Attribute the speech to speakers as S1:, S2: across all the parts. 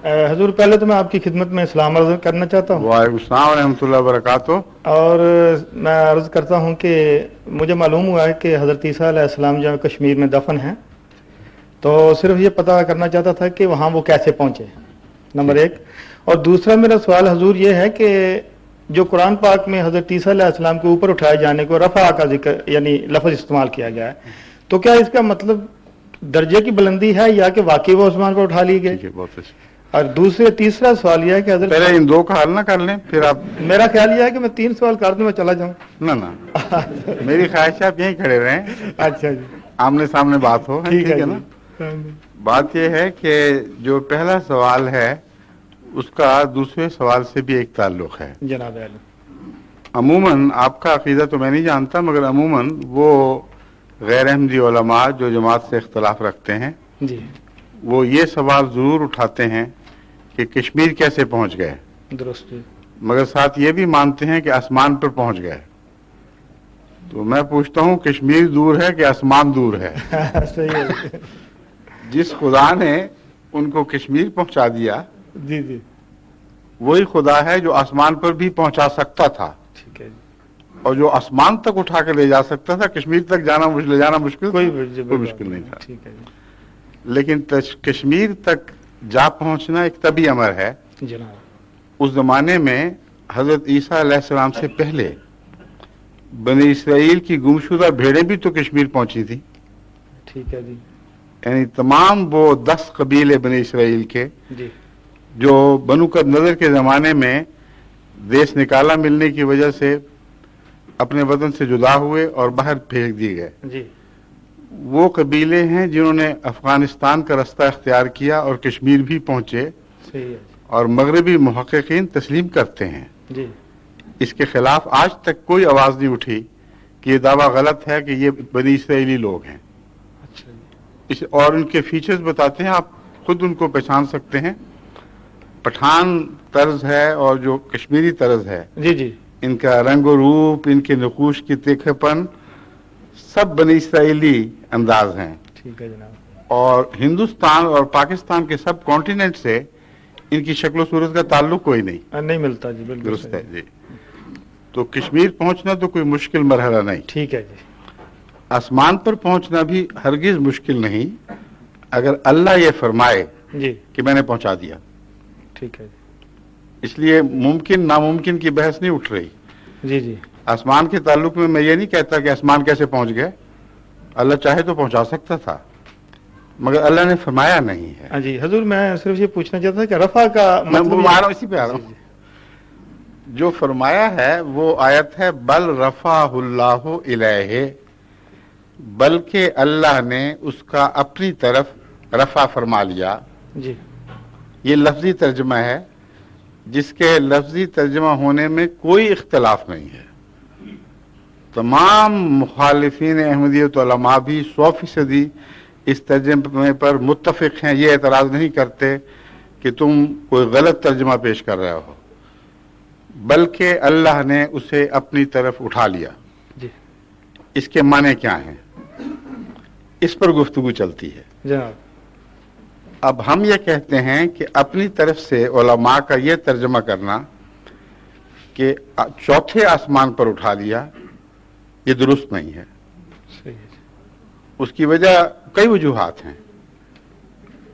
S1: حضور پہلے تو میں آپ کی خدمت میں اسلام عرض کرنا چاہتا ہوں،
S2: وعلیکم السلام ورحمۃ اللہ وبرکاتہ۔
S1: اور میں عرض کرتا ہوں کہ مجھے معلوم ہوا ہے کہ حضرت عیسیٰ علیہ السلام جو کشمیر میں دفن ہیں، تو صرف یہ پتہ کرنا چاہتا تھا کہ وہاں وہ کیسے پہنچے، نمبر ایک۔ اور دوسرا میرا سوال حضور یہ ہے کہ جو قرآن پاک میں حضرت عیسیٰ علیہ السلام کے اوپر اٹھائے جانے کو رفع کا ذکر یعنی لفظ استعمال کیا گیا ہے، تو کیا اس کا مطلب درجے کی بلندی ہے یا کہ واقعی وہ آسمان پر اٹھا لی گئے؟
S2: ٹھیک ہے، بہت اچھا۔
S1: اور تیسرا سوال یہ ہے کہ حضرت
S2: پہلے ان دو کا حل نہ کر لیں پھر آپ؟
S1: میرا خیال یہ ہے کہ میں 3 سوال کر دوں میں چلا جاؤں۔
S2: نہ میری خواہش ہے آپ یہیں کھڑے رہیں،
S1: اچھا جی،
S2: آمنے سامنے بات ہو۔
S1: ٹھیک ہے
S2: نا؟
S1: جی۔
S2: بات یہ ہے کہ جو پہلا سوال ہے اس کا دوسرے سوال سے بھی ایک تعلق ہے۔
S1: جناب علی،
S2: عموماً آپ کا عقیدہ تو میں نہیں جانتا، مگر عموماً وہ غیر احمدی علماء جو جماعت سے اختلاف رکھتے ہیں
S1: جی
S2: وہ یہ سوال ضرور اٹھاتے ہیں کہ کشمیر کیسے پہنچ گئے،
S1: درست جی،
S2: مگر ساتھ یہ بھی مانتے ہیں کہ آسمان پر پہنچ گئے۔ تو میں پوچھتا ہوں کشمیر دور ہے کہ آسمان دور ہے؟
S1: صحیح ہے
S2: جس خدا نے ان کو کشمیر پہنچا دیا
S1: جی جی،
S2: وہی خدا ہے جو آسمان پر بھی پہنچا سکتا تھا،
S1: ٹھیک ہے جی،
S2: اور جو آسمان تک اٹھا کے لے جا سکتا تھا۔ کشمیر تک لے جانا مشکل،
S1: کوئی
S2: مشکل نہیں تھا،
S1: ٹھیک ہے جی،
S2: لیکن کشمیر تک جا پہنچنا ایک طبی امر ہے۔
S1: جناب
S2: اس زمانے میں حضرت عیسیٰ علیہ السلام سے پہلے بنی اسرائیل کی گمشدہ بھیڑیں بھی تو کشمیر پہنچی تھی،
S1: ٹھیک ہے جی،
S2: یعنی تمام وہ 10 قبیلے بنی اسرائیل کے
S1: جی
S2: جو بنو قد نظر کے زمانے میں دیش نکالا ملنے کی وجہ سے اپنے وطن سے جدا ہوئے اور باہر پھینک دیے گئے،
S1: جی،
S2: وہ قبیلے ہیں جنہوں نے افغانستان کا رستہ اختیار کیا اور کشمیر بھی پہنچے،
S1: صحیح ہے
S2: اور مغربی محققین تسلیم کرتے ہیں۔
S1: جی،
S2: اس کے خلاف آج تک کوئی آواز نہیں اٹھی کہ یہ دعویٰ غلط ہے کہ یہ بنی اسرائیلی لوگ ہیں۔
S1: اچھا جی،
S2: اور ان کے فیچرز بتاتے ہیں، آپ خود ان کو پہچان سکتے ہیں۔ پٹھان طرز ہے اور جو کشمیری طرز ہے،
S1: جی جی،
S2: ان کا رنگ و روپ، ان کے نقوش کی تیکھے پن، سب بنی اسرائیلی انداز ہیں،
S1: ٹھیک ہے جناب،
S2: اور ہندوستان اور پاکستان کے سب کانٹیننٹ سے ان کی شکل و صورت کا تعلق کوئی نہیں۔
S1: نہیں ملتا جی، بالکل
S2: درست ہے
S1: صحیح،
S2: جی۔ تو کشمیر پہنچنا تو کوئی مشکل مرحلہ نہیں،
S1: ٹھیک ہے جی،
S2: آسمان پر پہنچنا بھی ہرگز مشکل نہیں اگر اللہ یہ فرمائے
S1: جی
S2: کہ میں نے پہنچا دیا۔
S1: ٹھیک ہے
S2: اس لیے ممکن ناممکن کی بحث نہیں اٹھ رہی۔
S1: جی، جی
S2: آسمان کے تعلق میں یہ نہیں کہتا کہ آسمان کیسے پہنچ گئے، اللہ چاہے تو پہنچا سکتا تھا، مگر اللہ نے فرمایا نہیں ہے۔
S1: ہاں جی حضور، میں صرف یہ پوچھنا چاہتا تھا کہ رفع کا
S2: میں
S1: مطلب
S2: آ رہا ہوں، اسی پہ آ رہا ہوں۔ جو فرمایا ہے وہ آیت ہے بل رفعہ اللہ الیہ، بلکہ اللہ نے اس کا اپنی طرف رفع فرما لیا۔
S1: جی
S2: یہ لفظی ترجمہ ہے جس کے لفظی ترجمہ ہونے میں کوئی اختلاف نہیں ہے۔ تمام مخالفین احمدیت علماء بھی 100% اس ترجمے پر متفق ہیں، یہ اعتراض نہیں کرتے کہ تم کوئی غلط ترجمہ پیش کر رہے ہو، بلکہ اللہ نے اسے اپنی طرف اٹھا لیا۔
S1: جی
S2: اس کے معنی کیا ہیں، اس پر گفتگو چلتی ہے۔
S1: جناب،
S2: اب ہم یہ کہتے ہیں کہ اپنی طرف سے علماء کا یہ ترجمہ کرنا کہ چوتھے آسمان پر اٹھا لیا، یہ درست نہیں ہے۔
S1: صحیح ہے،
S2: اس کی وجہ کئی وجوہات ہیں۔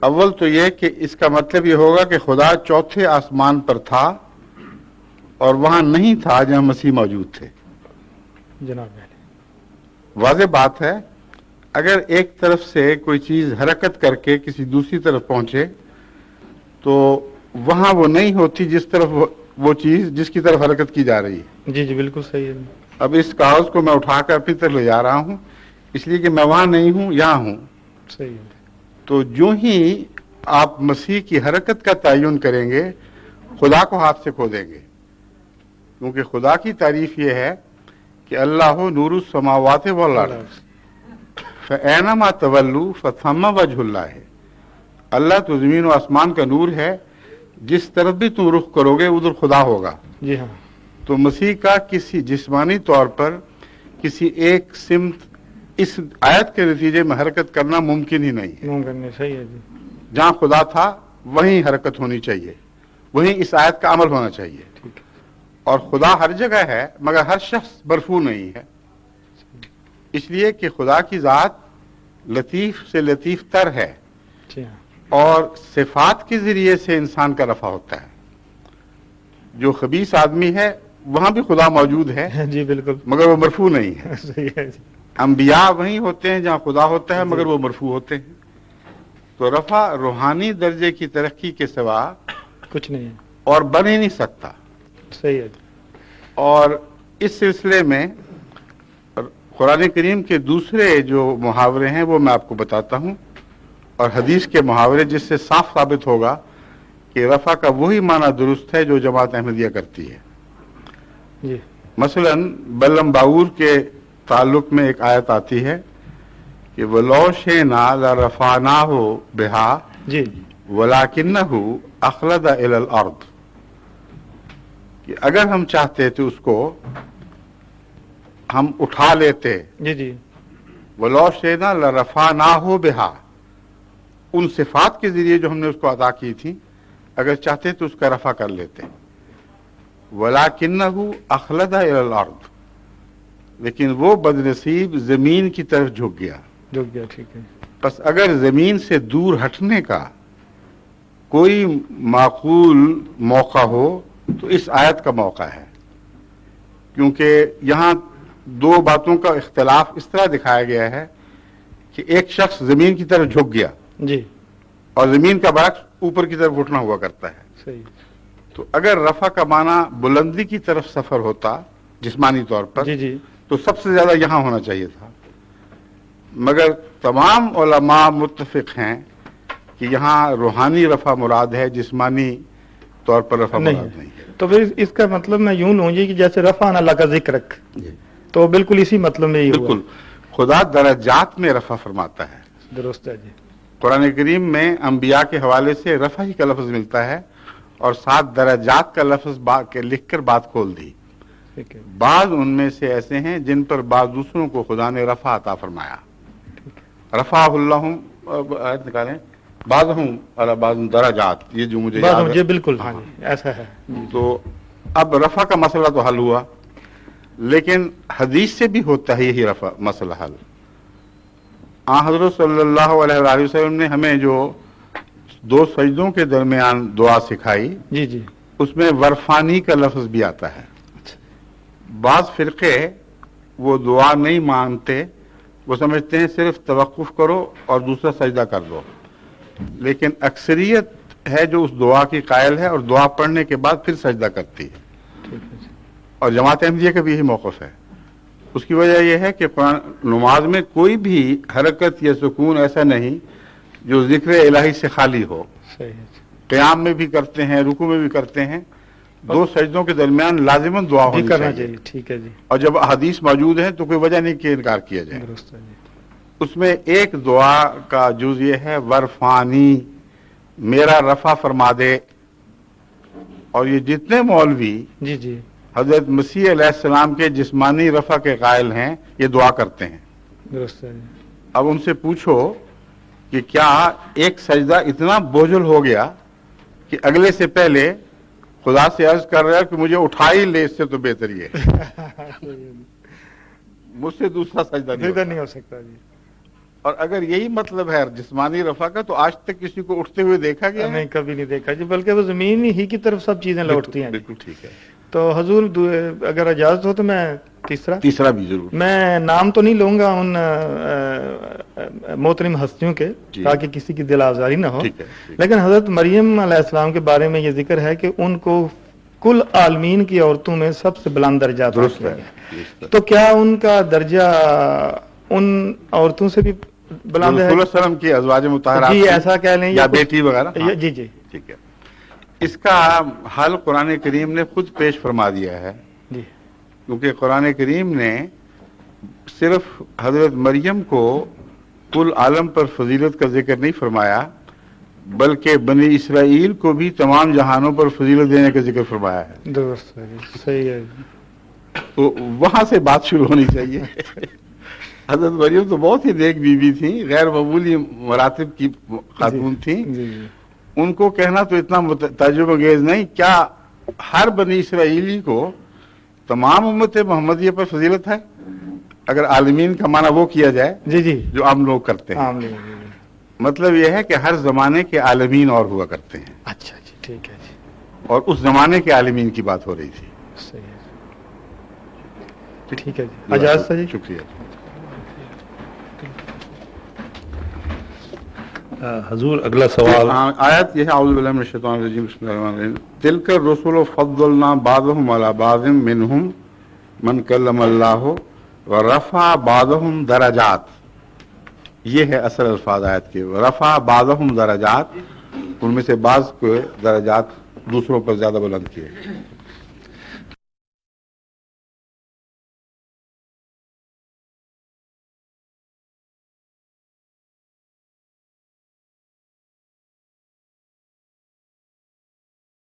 S2: اول تو یہ کہ اس کا مطلب یہ ہوگا کہ خدا چوتھے آسمان پر تھا اور وہاں نہیں تھا جہاں مسیح موجود تھے۔
S1: جناب
S2: واضح بات ہے، اگر ایک طرف سے کوئی چیز حرکت کر کے کسی دوسری طرف پہنچے تو وہاں وہ نہیں ہوتی جس طرف وہ چیز جس کی طرف حرکت کی جا رہی ہے۔
S1: جی جی بالکل صحیح ہے،
S2: اب اس کاغذ کو میں اٹھا کر اپنی طرف لے جا رہا ہوں اس لیے کہ میں وہاں نہیں ہوں، یہاں ہوں۔
S1: صحیح ہے،
S2: تو جو ہی آپ مسیح کی حرکت کا تعین کریں گے خدا کو ہاتھ سے کھو دیں گے، کیونکہ خدا کی تعریف یہ ہے کہ اللہ نور السماوات والارض فَأَيْنَمَا تَوَلُّوا فَثَمَّ وَجْهُ اللَّهِ، اللہ تو زمین و آسمان کا نور ہے، جس طرف بھی تم رخ کرو گے ادھر خدا ہوگا۔
S1: جی ہاں،
S2: تو مسیح کا کسی جسمانی طور پر کسی ایک سمت اس آیت کے نتیجے میں حرکت کرنا ممکن ہی نہیں ہے۔
S1: ممکن نہیں، صحیح ہے جی،
S2: جہاں خدا تھا وہیں حرکت ہونی چاہیے، وہیں اس آیت کا عمل ہونا چاہیے. اور خدا ہر جگہ ہے مگر ہر شخص مرفوع نہیں ہے، اس لیے کہ خدا کی ذات لطیف سے لطیف تر ہے،
S1: جی ہاں
S2: اور صفات کے ذریعے سے انسان کا رفع ہوتا ہے. جو خبیث آدمی ہے وہاں بھی خدا موجود ہے
S1: جی بالکل
S2: مگر وہ مرفوع نہیں ہے.
S1: صحیح ہے جی.
S2: انبیاء وہیں ہوتے ہیں جہاں خدا ہوتا ہے مگر وہ مرفوع ہوتے ہیں. تو رفع روحانی درجے کی ترقی کے سوا
S1: کچھ نہیں ہے.
S2: اور بن ہی نہیں سکتا.
S1: صحیح ہے جی.
S2: اور اس سلسلے میں قرآن کریم کے دوسرے جو محاورے ہیں وہ میں آپ کو بتاتا ہوں، اور حدیث کے محاورے جس سے صاف ثابت ہوگا کہ رفع کا وہی معنی درست ہے جو جماعت احمدیہ کرتی ہے.
S1: جی
S2: مثلا بلم باور کے تعلق میں ایک آیت آتی ہے کہ وَلَوْ شِئْنَا لَرَفَعْنَاهُ بِهَا
S1: جی
S2: وَلَكِنَّهُ أَخْلَدَ إِلَى الْأَرْضِ، کہ اگر ہم چاہتے تو اس کو ہم اٹھا لیتے.
S1: جی جی
S2: وَلَوْ شِئْنَا لَرَفَعْنَاهُ بِهَا، ان صفات کے ذریعے جو ہم نے اس کو عطا کی تھی اگر چاہتے تو اس کا رفع کر لیتے. وَلَكِنَّهُ أَخْلَدَ إِلَى الْأَرْضِ، لیکن وہ بدنصیب زمین کی طرف جھک گیا.
S1: جھک گیا. ٹھیک ہے.
S2: بس اگر زمین سے دور ہٹنے کا کوئی معقول موقع ہو تو اس آیت کا موقع ہے، کیونکہ یہاں دو باتوں کا اختلاف اس طرح دکھایا گیا ہے کہ ایک شخص زمین کی طرف جھک گیا
S1: جی
S2: اور زمین کا برعکس اوپر کی طرف اٹھنا ہوا کرتا ہے.
S1: صحیح.
S2: تو اگر رفع کا معنی بلندی کی طرف سفر ہوتا جسمانی طور پر
S1: جی جی
S2: تو سب سے زیادہ یہاں ہونا چاہیے تھا، مگر تمام علماء متفق ہیں کہ یہاں روحانی رفع مراد ہے، جسمانی طور پر رفع مراد نہیں ہے.
S1: تو پھر اس کا مطلب میں یوں لوں جی کہ جیسے رفع اللہ کا ذکر رکھ، تو بالکل اسی مطلب میں ہی ہوا.
S2: بالکل، خدا درجات میں رفع فرماتا ہے.
S1: درست ہے جی.
S2: قرآن کریم میں انبیاء کے حوالے سے رفع ہی کا لفظ ملتا ہے اور 7 درجات کا لفظ لکھ کر بات کھول دی.
S1: ٹھیک ہے.
S2: بعض ان میں سے ایسے ہیں جن پر بعض دوسروں کو خدا نے رفع عطا فرمایا. رفع اللہ آیت نکالیں، بعضهم علی بعض درجات، یہ جو مجھے یاد ہے.
S1: جی بالکل ہاں جی ایسا ہے.
S2: تو اب رفع کا مسئلہ تو حل ہوا، لیکن حدیث سے بھی ہوتا ہے یہی رفع مسئلہ حل. حضرت صلی اللہ علیہ وآلہ وسلم نے ہمیں جو 2 سجدوں کے درمیان دعا سکھائی،
S1: جی جی
S2: اس میں ورفانی کا لفظ بھی آتا ہے. بعض فرقے وہ دعا نہیں مانتے، وہ سمجھتے ہیں صرف توقف کرو اور دوسرا سجدہ کر دو، لیکن اکثریت ہے جو اس دعا کی قائل ہے اور دعا پڑھنے کے بعد پھر سجدہ کرتی ہے. اور جماعت احمدیہ کا بھی یہی موقف ہے. اس کی وجہ یہ ہے کہ قرآن نماز میں کوئی بھی حرکت یا سکون ایسا نہیں جو ذکر الہی سے خالی ہو.
S1: صحیح ہے.
S2: قیام میں بھی کرتے ہیں، رکوع میں بھی کرتے ہیں، 2 سجدوں کے درمیان لازماً دعا
S1: بھی
S2: ہونی
S1: کرنا
S2: چاہیے.
S1: چاہیے. ٹھیک ہے جی.
S2: اور جب احادیث موجود ہیں تو کوئی وجہ نہیں کہ انکار کیا جائے.
S1: درست ہے جی.
S2: اس میں ایک دعا کا جز یہ ہے ورفانی، میرا رفع فرما دے. اور یہ جتنے مولوی
S1: جی جی
S2: حضرت مسیح علیہ السلام کے جسمانی رفع کے قائل ہیں یہ دعا کرتے ہیں.
S1: درست ہے جی.
S2: اب ان سے پوچھو کہ کیا ایک سجدہ اتنا بوجھل ہو گیا کہ اگلے سے پہلے خدا سے عرض کر رہا ہے کہ مجھے اٹھا ہی لے، اس سے تو بہتر یہ ہے مجھ سے دوسرا سجدہ نہیں
S1: ہو سکتا جی.
S2: اور اگر یہی مطلب ہے جسمانی رفع کا تو آج تک کسی کو اٹھتے ہوئے دیکھا گیا ہے؟
S1: نہیں کبھی نہیں دیکھا جی، بلکہ وہ زمین ہی کی طرف سب چیزیں لوٹتی ہیں.
S2: بالکل ٹھیک ہے.
S1: تو حضور اگر اجازت ہو تو میں
S2: تیسرا بھی ضرور.
S1: میں نام تو نہیں لوں گا ان محترم ہستیوں کے تاکہ کسی کی دل آزاری نہ ہو، لیکن حضرت مریم علیہ السلام کے بارے میں یہ ذکر ہے کہ ان کو کل عالمین کی عورتوں میں سب سے بلند درجہ
S2: درست
S1: ہے.
S2: تو
S1: کیا ان کا درجہ ان عورتوں سے بھی بلند ہے؟
S2: رسول اللہ صلی اللہ علیہ وسلم کی ازواج مطہرات
S1: جی ایسا کہہ لیں
S2: یا بیٹی وغیرہ.
S1: جی جی
S2: ٹھیک ہے. اس کا حل قرآن کریم نے خود پیش فرما دیا ہے
S1: جی.
S2: کیونکہ قرآن کریم نے صرف حضرت مریم کو کل عالم پر فضیلت کا ذکر نہیں فرمایا، بلکہ بنی اسرائیل کو بھی تمام جہانوں پر فضیلت دینے کا ذکر فرمایا ہے.
S1: درست ہے. صحیح ہے.
S2: تو وہاں سے بات شروع ہونی چاہیے. حضرت مریم تو بہت ہی نیک بیوی تھیں، غیر معمولی مراتب کی خاتون تھیں. ان کو کہنا تو اتنا تعجب انگیز نہیں، کیا ہر بنی اسرائیلی کو تمام امت محمدیہ پر فضیلت ہے؟ اگر عالمین کا معنی وہ کیا جائے
S1: جی جی
S2: جو عام لوگ کرتے ہیں،
S1: عام لوگ، جی جی۔
S2: مطلب یہ ہے کہ ہر زمانے کے عالمین اور ہوا کرتے ہیں،
S1: اچھا جی، ٹھیک ہے جی،
S2: اور اس زمانے کے عالمین کی بات ہو رہی تھی۔
S1: صحیح ہے جی، ٹھیک ہے جی، اجازت ہے جی۔
S2: شکریہ۔
S3: حضور اگلا سوال
S2: آیت یہ ہے، اعوذ باللہ من الشیطان الرجیم، بسم اللہ الرحمن الرحیم، تلک الرسل فضلنا بعضهم علی بعض منهم من کلم اللہ ورفع بعضهم درجات۔ یہ ہے اصل الفاظ آیت کے، ورفع بعضهم درجات، ان میں سے بعض کو درجات دوسروں پر زیادہ بلند کیے۔